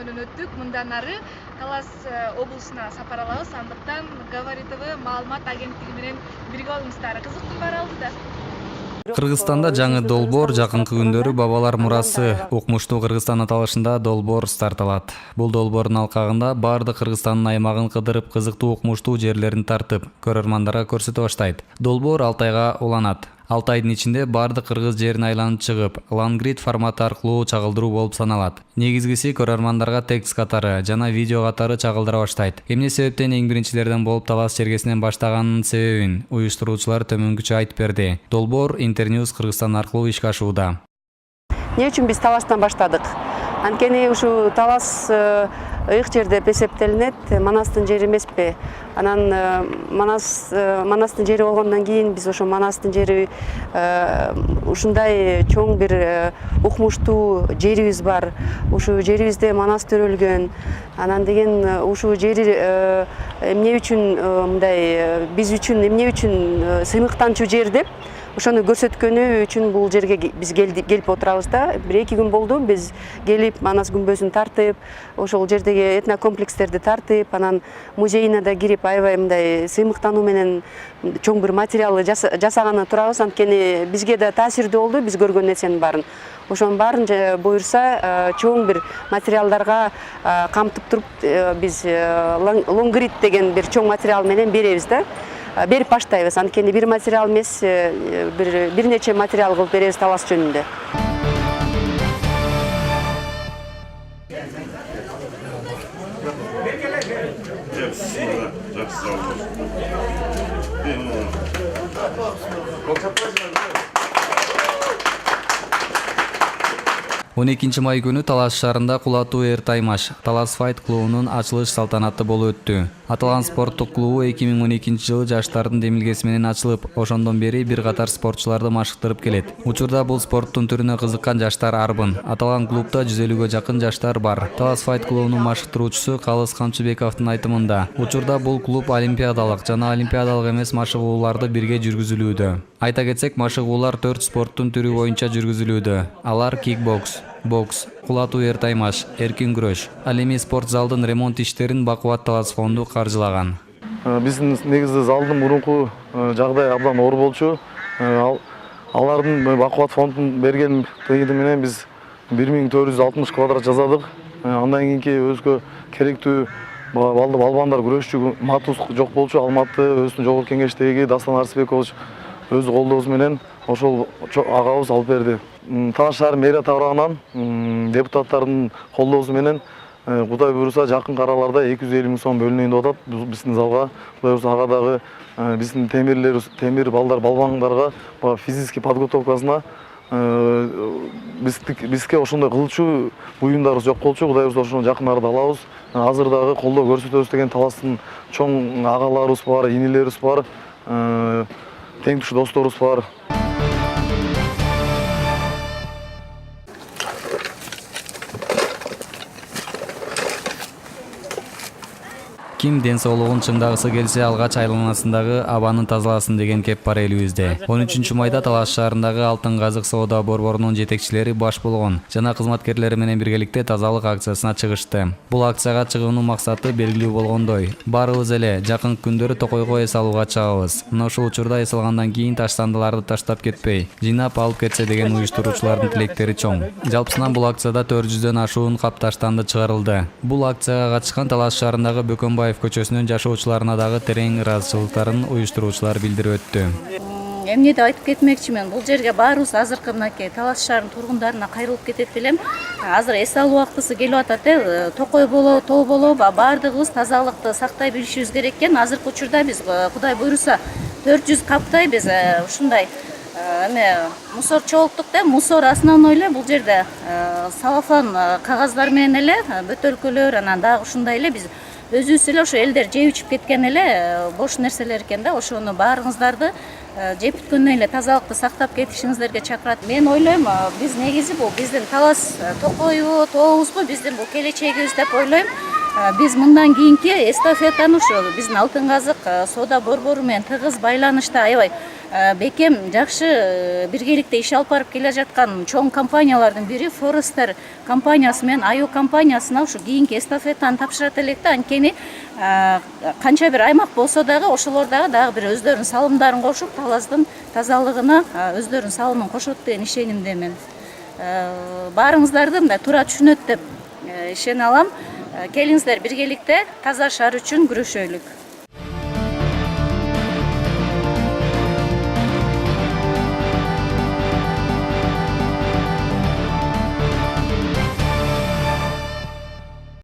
көзөмөлүнөн өттүк. Мындан ары Талас облусуна сапар алабыз. Андыктан Говори ТВ маалымат агенттиги менен бирге болуңуздар. Кызыктуу бар алды да. Кыргызстанда жаңы долбоор жакынкы күндөрү бабалар мурасы укмуштуу Кыргызстан аталышында долбоор старт алат. Бул долбоордун алкагында баардык Кыргызстандын аймагын кыдырып кызыктуу укмуштуу жерлерин тартып, көрөрмандарга көрсөтө баштайт. Долбоор 6 айга уланат. 6 айдын ичинде баардык кыргыз жерин айланып чыгып, лангрид форматы аркылуу чагылдыруу болуп саналат. Негизгиси көрөрмандарга текст катары жана видео катары чагылдыра баштайт. Эмне себептен эң биринчилерден болуп Талас чергесинен баштаганынын себебин уюштуруучулар төмөнкүчө айтып берди. Долбоор Интерньюз Кыргызстан аркылуу ишке ашууда. Эмне үчүн биз Таластан баштадык? Анткени ушу Талас ыйык жер деп эсептелинет, Манастын жери эмеспи? Анан Манастын жери болгондон кийин биз ошо Манастын жери ушундай чоң бир укмуштуу жерибиз бар. Ушу жерибизде Манас төрөлгөн. Анан деген ушу жери эмне үчүн мындай биз үчүн эмне үчүн сыймыктанчу жер деп ошону көрсөткөнү үчүн бул жерге биз келип отурабыз да. 1-2 күн болду биз келип Манас күмбөзүн тартып, ошол жердеги этнокомплекстерди тартып, анан музейине да кирип аябай мындай сыймыктануу менен чоң бир материалды жасаганы турабыз. Анткени бизге да таасирдүү болду биз көргөн нерсенин баарын. Ошонун баарын буюрса чоң бир материалдарга камтып туруп биз лонгрид деген бир чоң материал менен беребиз да. Берип баштайбыз. Анткени бир материал эмес, бир нече материал кылып беребиз Талас жөнүндө. Он 2 май күнү Талас шаарында Кулатуу Эртаймаш Талас Fight клубунун ачылыш салтанаты болуп өттү. Аталган спорттук клубу 2012 жылы жаштардын демилгеси менен ачылып, ошондон бери бир катар спортчуларды машыктырып келет. Учурда бул спорттун түрүнө кызыккан жаштар арбын. Аталган клубда 150ге жакын жаштар бар. Талас Fight клубунун машыктыруучусу Калыс Камчыбековдун айтымында, учурда бул клуб олимпиадалык жана олимпиадалык эмес машыгууларды бирге жүргүзүлүүдө. Айта кетсек, машыгуулар 4 спорттун түрү боюнча жүргүзүлүүдө. Алар кикбокс, бокс, кулатуу эртаймаш, эркин күрөш. Ал эми спорт залдын ремонт иштерин Бакубат Талас фонду каржылаган. Биздин негизи залдын мурунку жагдай абдан оор болчу. Алардын Бакубат фондун берген тыйыны менен биз 1460 квадрат жасадык. Андан кийинки өзгө керектүү балбандар күрөшчү Матус жок болчу. Алматы өзүнүн жогорку кеңештеги Дастан Арсбекович өз колдоосу менен ошол агабыз алып берди. Талас шаар мэрия тарабынан депутаттардын колдоосу менен Кудай буйруса жакын араларда 250 000 сом бөлүнөйүн деп атат биздин залга. Кудай буйруса ага дагы биздин темир балдар балбандарга физический подготовкасына бизге ошондой кылчу буюмдарыбыз жок болчу. Кудай буйруса ошону жакын арада алабыз. Азыр дагы колдоо көрсөтөбүз деген Таластын чоң агаларыбыз бар, инилерибиз бар, тең туш досторубуз бар. Ким ден соолугун чыңдагысы келсе алгач айланасындагы абаны тазаласын деген кеп бар элибизде. 13 майда Талас шаарындагы Алтын Казык соода борборунун жетекчилери баш болгон жана кызматкерлери менен биргеликте тазалык акциясына чыгышты. Бул акцияга чыгуунун максаты белгилүү болгондой. Баарыбыз эле жакын күндөрү токойго эс алууга чыгабыз. Мына ушул учурда эс алгандан кийин таштандыларды таштап кетпей, жыйнап алып кетсе деген уюштуруучулардын тилектери чоң. Жалпысынан бул акцияда 400дөн ашуун кап таштанды чыгарылды. Бул акцияга катышкан Талас шаарындагы Бөкөнбаев көчөсүнүн жашоочуларына дагы терең ыраазычылыктарын уюштуруучулар билдирип өттү. Эмне деп айтып кетмекчимин, бул жерге баарыбыз азыркы мынакей Талас шаарынын тургундарына кайрылып кетет элем. Азыр эс алуу убактысы келип атат, токой болобу, тоо болобу, баардыгыбыз тазалыкты сактай билишибиз керек экен. Азыркы учурда биз Кудай буйруса 400 каптай биз ушундай мусорчолуктук да, мусор основной эле бул жерде салафан кагаздар менен эле бөтөлкөлөр, анан дагы ушундай эле биз өзүбүз эле ошо элдер жеп ичип кеткен эле бош нерселер экен да. Ошону баарыңыздарды жеп бүткөндөн эле тазалыкты сактап кетишиңиздерге чакырат. Мен ойлойм, биз негизи бул биздин Талас токойбу, тообузбу, биздин бул келечегибиз деп ойлойм. Биз мындан кийинки эстафетаны ушу биздин Алтын Казык соода борбору менен тыгыз байланышта аябай бекем жакшы биргеликте иш алып барып келе жаткан чоң компаниялардын бири Forester компаниясы менен Айо компаниясына ушу кийинки эстафетаны тапшырат элек да. Анткени канча бир аймак болсо дагы ошолор дагы бир өздөрүнүн салымдарын кошуп, Таластын тазалыгына өздөрүнүн салымын кошот деген ишенимдемин. Баарыңыздарды мындай туура түшүнөт деп ишене алам. Келиңиздер биргеликте таза шаар үчүн күрөшөлүк.